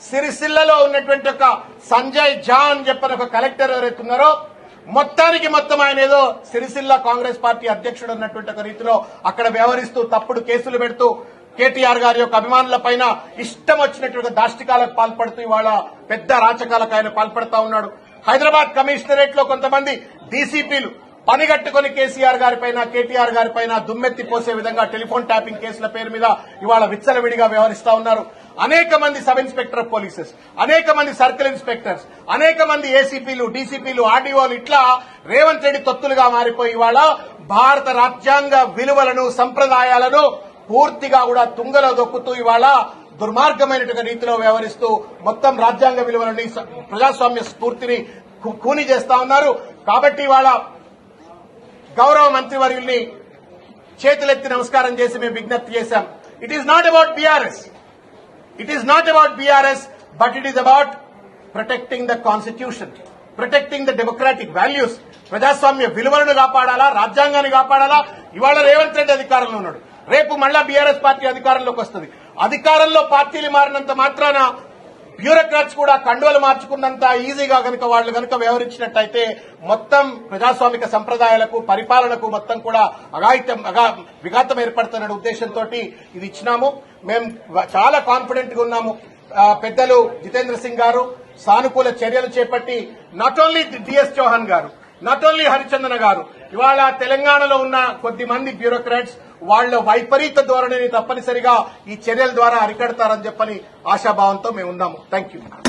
సిరిసిల్లలో ఉన్నటువంటి ఒక సంజయ్ ఝా అని చెప్పిన ఒక కలెక్టర్ ఎవరైతున్నారో మొత్తం ఆయన ఏదో సిరిసిల్ల కాంగ్రెస్ పార్టీ అధ్యక్షుడు అన్నటువంటి ఒక రీతిలో అక్కడ వ్యవహరిస్తూ తప్పుడు కేసులు పెడుతూ కేటీఆర్ గారి యొక్క అభిమానుల పైన ఇష్టం వచ్చినటువంటి దాష్టికాలకు పాల్పడుతూ ఇవాళ పెద్ద రాచకాలకు ఆయన పాల్పడతా ఉన్నాడు. హైదరాబాద్ కమిషనరేట్ లో కొంతమంది డీసీపీలు పనిగట్టుకుని కేసీఆర్ గారిపైన కేటీఆర్ గారిపైన దుమ్మెత్తి పోసే విధంగా టెలిఫోన్ ట్యాపింగ్ కేసుల పేరు మీద ఇవాళ విచ్చలవిడిగా వ్యవహరిస్తా ఉన్నారు. అనేక మంది సబ్ ఇన్స్పెక్టర్ ఆఫ్ పోలీసెస్, అనేక మంది సర్కిల్ ఇన్స్పెక్టర్స్, అనేక మంది ఏసీపీలు, డీసీపీలు, ఆర్డీఓలు ఇట్లా రేవంత్ రెడ్డి తొత్తులుగా మారిపోయి ఇవాళ భారత రాజ్యాంగ విలువలను సంప్రదాయాలను పూర్తిగా కూడా తుంగలో దొక్కుతూ ఇవాళ దుర్మార్గమైనటువంటి రీతిలో వ్యవహరిస్తూ మొత్తం రాజ్యాంగ విలువలని ప్రజాస్వామ్య స్ఫూర్తిని కూని చేస్తా ఉన్నారు. కాబట్టి ఇవాళ గౌరవ మంత్రివర్యుల్ని చేతులెత్తి నమస్కారం చేసి మేము విజ్ఞప్తి చేశాం. It is not about BRS, but it is about protecting the constitution, protecting the democratic values. ప్రజాస్వామ్య విలువలను కాపాడాలా, రాజ్యాంగాన్ని కాపాడాలా. ఇవాళ రేవంత్ రెడ్డి అధికారంలో ఉన్నాడు, రేపు మళ్ళా బీఆర్ఎస్ పార్టీ అధికారంలోకి వస్తుంది. అధికారంలో పార్టీలు మారినంత మాత్రాన బ్యూరోక్రాట్స్ కూడా కండువలు మార్చుకున్నంత ఈజీగా గనుక వాళ్ళు గనుక వ్యవహరించినట్టయితే మొత్తం ప్రజాస్వామిక సంప్రదాయాలకు పరిపాలనకు మొత్తం కూడా విఘాతం ఏర్పడుతున్న ఉద్దేశంతో ఇది ఇచ్చినాము. మేము చాలా కాన్ఫిడెంట్ గా ఉన్నాము. పెద్దలు జితేంద్ర సింగ్ గారు సానుకూల చర్యలు చేపట్టి నాట్ ఓన్లీ డిఎస్ చౌహాన్ గారు, నాట్ ఓన్లీ హరిచందన గారు, ఇవాళ తెలంగాణలో ఉన్న కొద్ది మంది బ్యూరోక్రాట్స్ వాళ్ల వైపరీత ధోరణిని తప్పనిసరిగా ఈ చర్యల ద్వారా అరికడతారని చెప్పని ఆశాభావంతో మేము ఉన్నాము. Thank you.